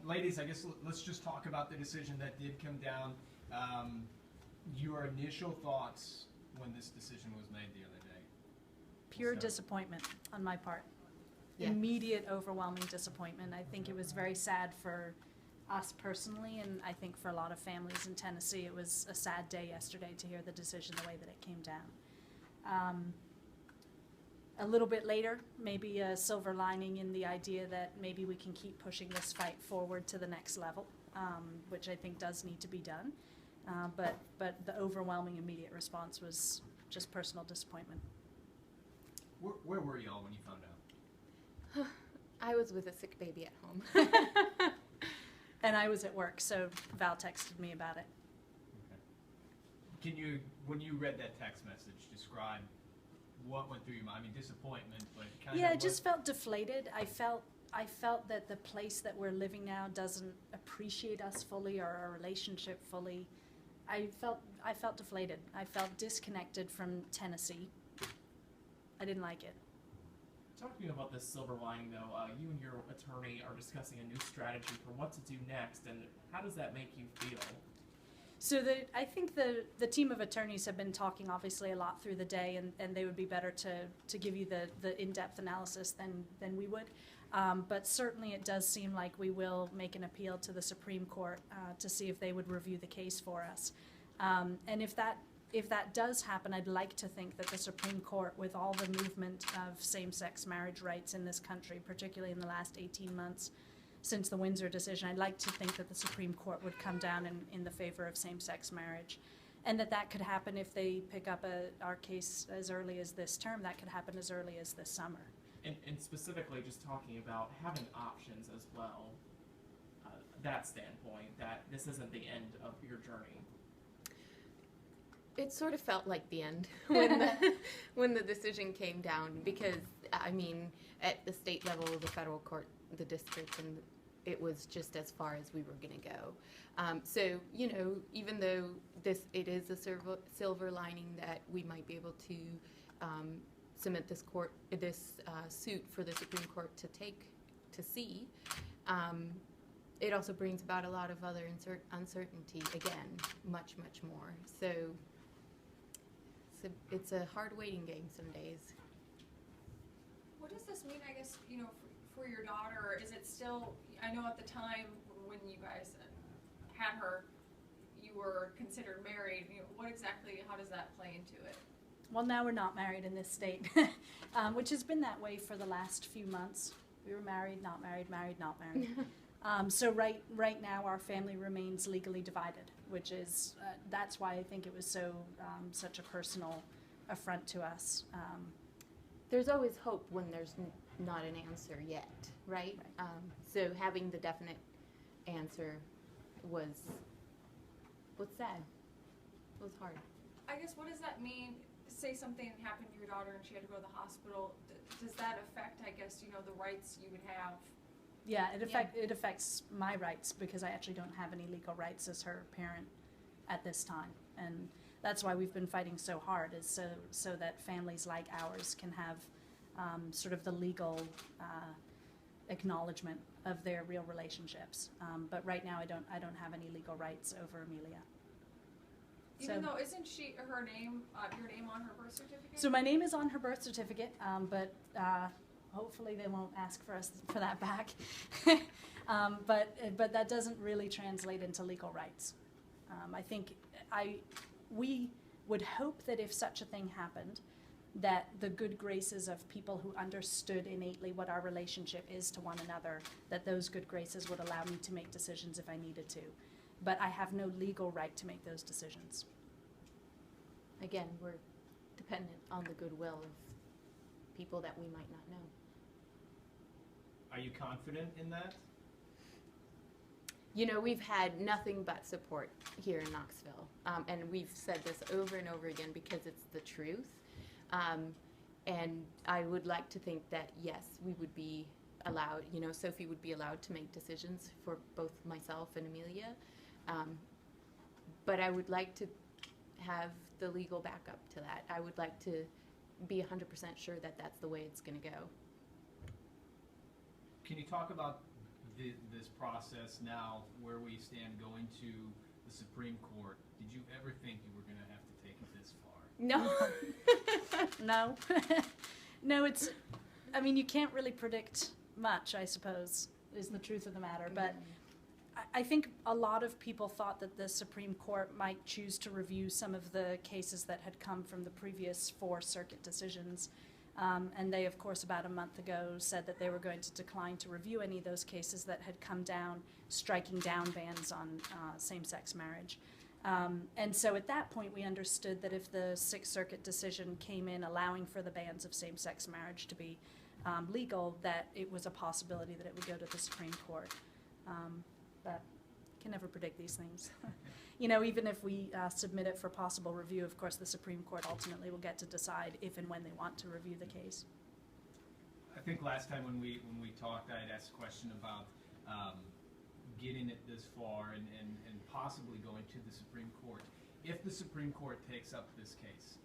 Ladies, I guess let's just talk about the decision that did come down. Your initial thoughts when this decision was made the other day? Pure disappointment on my part. Yes. Immediate, overwhelming disappointment. I think it was very sad for us personally, and I think for a lot of families in Tennessee. It was a sad day yesterday to hear the decision the way that it came down. A little bit later, maybe a silver lining in the idea that maybe we can keep pushing this fight forward to the next level, which I think does need to be done. But the overwhelming immediate response was just personal disappointment. Where were y'all when you found out? I was with a sick baby at home. And I was at work, so Val texted me about it. Okay. Can you, when you read that text message, describe what went through your mind? I mean, disappointment, but kind of. Yeah, I just felt deflated. I felt that the place that we're living now doesn't appreciate us fully or our relationship fully. I felt deflated. I felt disconnected from Tennessee. I didn't like it. Talking about this silver lining, though, you and your attorney are discussing a new strategy for what to do next, and how does that make you feel? So I think the team of attorneys have been talking obviously a lot through the day, and they would be better to give you the in-depth analysis than we would. But certainly it does seem like we will make an appeal to the Supreme Court to see if they would review the case for us. And if that does happen, I'd like to think that the Supreme Court, with all the movement of same-sex marriage rights in this country, particularly in the last 18 months since the Windsor decision, I'd like to think that the Supreme Court would come down in the favor of same-sex marriage. And that could happen if they pick up our case as early as this term. That could happen as early as this summer. And specifically just talking about having options as well, that standpoint, that this isn't the end of your journey. It sort of felt like the end when the decision came down, because, I mean, at the state level, the federal court, the district, and it was just as far as we were going to go. So, you know, even though it is a silver lining that we might be able to submit this suit for the Supreme Court to see, it also brings about a lot of other uncertainty, again, much, much more. So it's a hard waiting game some days. What does this mean, I guess, you know, for your daughter? Is it still, I know at the time when you guys had her, you were considered married. You know, how does that play into it? Well, now we're not married in this state, which has been that way for the last few months. We were married, not married, married, not married. So right now our family remains legally divided, which is, that's why I think it was such a personal affront to us. There's always hope when there's not an answer yet, right? So having the definite answer was sad. It was hard. I guess, what does that mean? Say something happened to your daughter and she had to go to the hospital. Does that affect, I guess, you know, the rights you would have? Yeah, it affects my rights, because I actually don't have any legal rights as her parent at this time, and that's why we've been fighting so hard, is so that families like ours can have sort of the legal acknowledgement of their real relationships. But right now, I don't have any legal rights over Amelia. Even though, isn't her name, your name on her birth certificate? So my name is on her birth certificate, but hopefully they won't ask for that back. But that doesn't really translate into legal rights. I think we would hope that if such a thing happened, that the good graces of people who understood innately what our relationship is to one another, that those good graces would allow me to make decisions if I needed to. But I have no legal right to make those decisions. Again, we're dependent on the goodwill of people that we might not know. Are you confident in that? You know, we've had nothing but support here in Knoxville. And we've said this over and over again because it's the truth. And I would like to think that, yes, we would be allowed, you know, Sophy would be allowed to make decisions for both myself and Amelia. But I would like to have the legal backup to that. I would like to be 100% sure that that's the way it's going to go. Can you talk about this process now, where we stand going to the Supreme Court, did you ever think you were going to have to take it this far? No. No. No, I mean, you can't really predict much, I suppose, is the truth of the matter. But I think a lot of people thought that the Supreme Court might choose to review some of the cases that had come from the previous 4 circuit decisions. And they, of course, about a month ago said that they were going to decline to review any of those cases that had come down, striking down bans on same-sex marriage. And so at that point, we understood that if the Sixth Circuit decision came in allowing for the bans of same-sex marriage to be legal, that it was a possibility that it would go to the Supreme Court. But can never predict these things. You know, even if we submit it for possible review, of course, the Supreme Court ultimately will get to decide if and when they want to review the case. I think last time when we talked, I had asked a question about getting it this far and possibly going to the Supreme Court. If the Supreme Court takes up this case,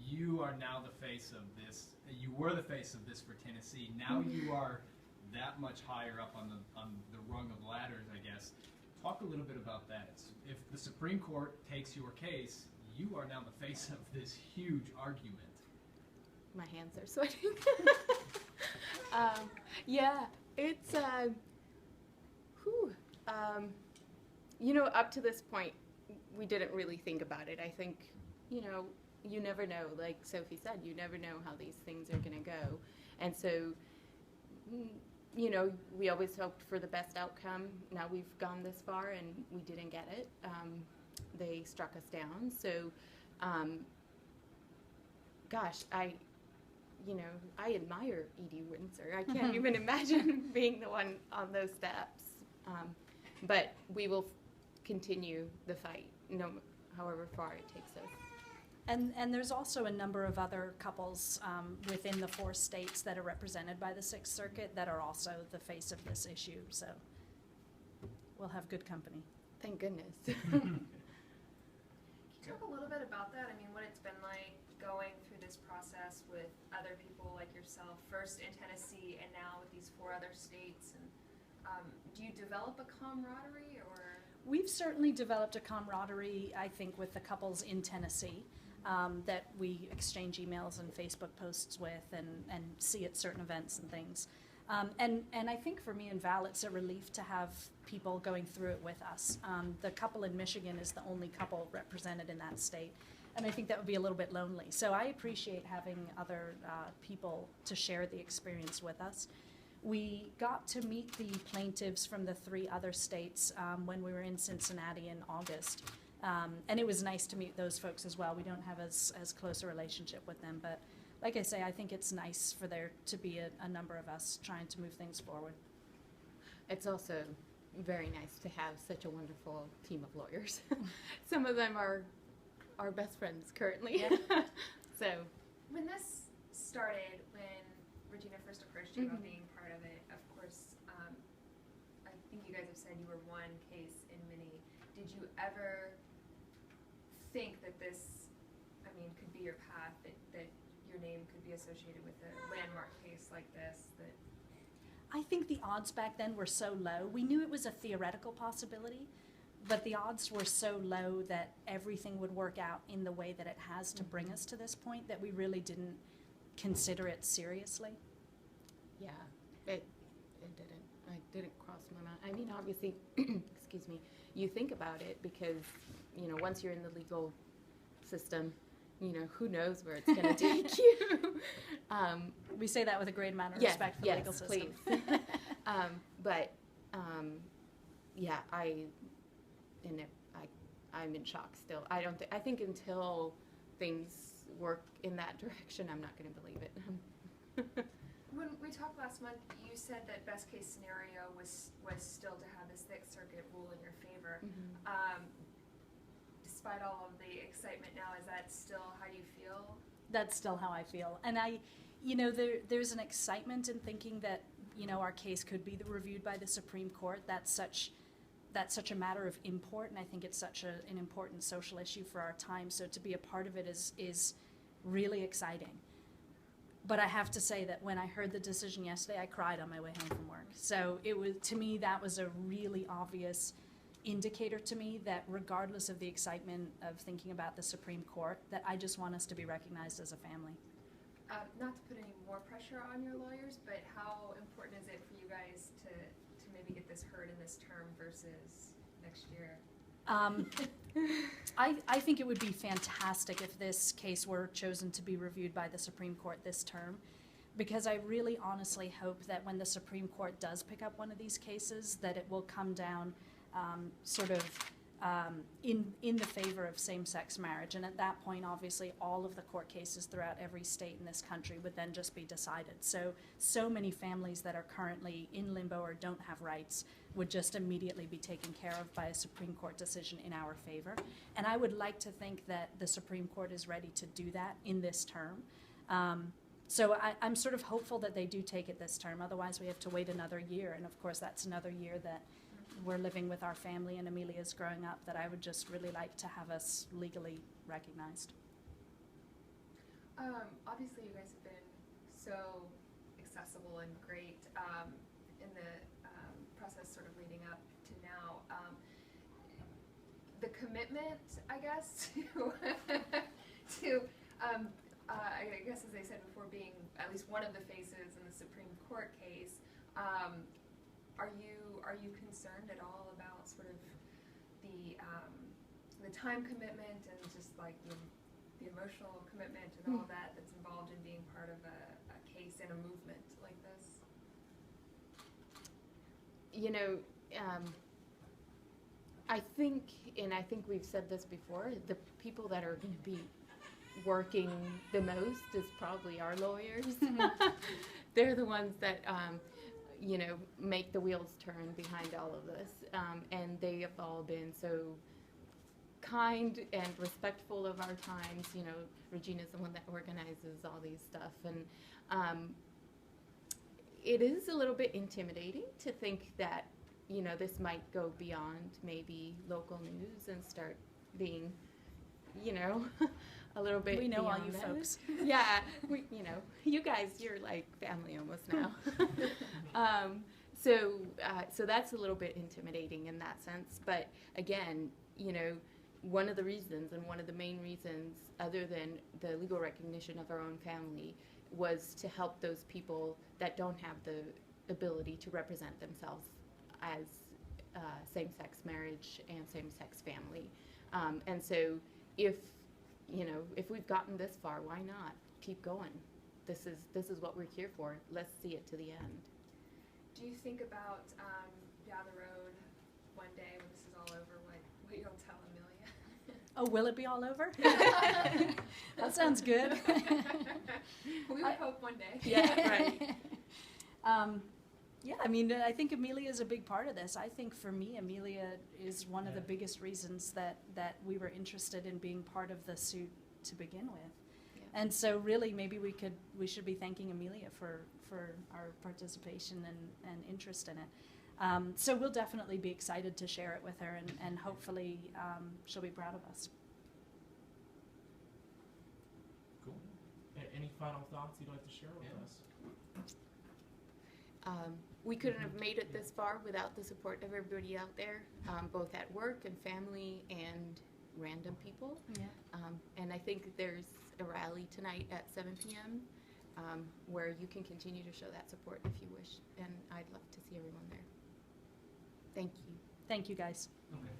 you are now the face of this. You were the face of this for Tennessee. Now you are that much higher up on the rung of ladders, I guess. Talk a little bit about that. If the Supreme Court takes your case, you are now the face of this huge argument. My hands are sweating. Yeah, it's, you know, up to this point, we didn't really think about it. I think, you know, you never know. Like Sophie said, you never know how these things are going to go. And so, you know, we always hoped for the best outcome. Now we've gone this far and we didn't get it. They struck us down. So, gosh, I admire Edie Windsor. I can't even imagine being the one on those steps. But we will continue the fight, however far it takes us. And there's also a number of other couples within the 4 states that are represented by the Sixth Circuit that are also the face of this issue. So we'll have good company. Thank goodness. Can you talk a little bit about that? I mean, what it's been like going through this process with other people like yourself, first in Tennessee and now with these 4 other states. And do you develop a camaraderie, or? We've certainly developed a camaraderie, I think, with the couples in Tennessee that we exchange emails and Facebook posts with and see at certain events and things. And I think for me and Val, it's a relief to have people going through it with us. The couple in Michigan is the only couple represented in that state, and I think that would be a little bit lonely. So I appreciate having other people to share the experience with us. We got to meet the plaintiffs from the 3 other states when we were in Cincinnati in August. And it was nice to meet those folks as well. We don't have as close a relationship with them, but like I say, I think it's nice for there to be a number of us trying to move things forward. It's also very nice to have such a wonderful team of lawyers. Some of them are our best friends currently. Yeah. So When this started, when Regina first approached you about being part of it, of course, I think you guys have said you were 1 case in many. Did you ever think that this, I mean, could be your path, that your name could be associated with a landmark case like this? That I think the odds back then were so low. We knew it was a theoretical possibility, but the odds were so low that everything would work out in the way that it has to bring us to this point that we really didn't consider it seriously. yeah, it didn't cross my mind. I mean, obviously, excuse me, you think about it because, you know, once you're in the legal system, you know, who knows where it's going to take you. We say that with a great amount of respect for the legal system. Please. But yeah, I'm in shock still. I think until things work in that direction, I'm not going to believe it. when we talked last month, you said that best case scenario was still to have the Sixth Circuit rule in your favor. Despite all of the excitement now, is that still how you feel? That's still how I feel. And there's an excitement in thinking that, you know, our case could be reviewed by the Supreme Court. That's such a matter of import, and I think it's such an important social issue for our time. So to be a part of it is really exciting. But I have to say that when I heard the decision yesterday, I cried on my way home from work. So it was, to me, that was a really obvious indicator to me that regardless of the excitement of thinking about the Supreme Court, that I just want us to be recognized as a family. Not to put any more pressure on your lawyers, but how important is it for you guys to maybe get this heard in this term versus next year? I think it would be fantastic if this case were chosen to be reviewed by the Supreme Court this term, because I really honestly hope that when the Supreme Court does pick up one of these cases, that it will come down in the favor of same-sex marriage. And at that point, obviously, all of the court cases throughout every state in this country would then just be decided. So many families that are currently in limbo or don't have rights would just immediately be taken care of by a Supreme Court decision in our favor. And I would like to think that the Supreme Court is ready to do that in this term. So I'm sort of hopeful that they do take it this term. Otherwise, we have to wait another year. And of course, that's another year that we're living with our family and Amelia's growing up, that I would just really like to have us legally recognized. Obviously, you guys have been so accessible and great in the process sort of leading up to now. The commitment, I guess, to I guess as I said before, being at least one of the faces in the Supreme Court case, are you concerned at all about sort of the time commitment and just like the emotional commitment and all that that's involved in being part of a case and a movement like this? You know, I think we've said this before, the people that are going to be working the most is probably our lawyers. They're the ones that, you know, make the wheels turn behind all of this. And they have all been so kind and respectful of our times. You know, Regina's the one that organizes all these stuff. And it is a little bit intimidating to think that, you know, this might go beyond maybe local news and start being, you know, a little bit. We know all you that. folks. Yeah, you know, you guys, you're like family almost now. So that's a little bit intimidating in that sense. But again, you know, one of the reasons and one of the main reasons, other than the legal recognition of our own family, was to help those people that don't have the ability to represent themselves as same-sex marriage and same-sex family. And so if we've gotten this far, why not keep going? This is what we're here for. Let's see it to the end. Do you think about down the road one day when this is all over, what you'll tell Amelia? Oh, will it be all over? That sounds good. We would hope one day. Yeah, right. Yeah, I mean, I think Amelia is a big part of this. I think for me, Amelia is one of the biggest reasons that we were interested in being part of the suit to begin with. Yeah. And so really maybe we should be thanking Amelia for our participation and interest in it. So we'll definitely be excited to share it with her, and hopefully she'll be proud of us. Cool. Any final thoughts you'd like to share with us? We couldn't have made it this far without the support of everybody out there, both at work and family and random people. Yeah. And I think there's a rally tonight at 7 p.m. Where you can continue to show that support if you wish. And I'd love to see everyone there. Thank you. Thank you, guys. Okay.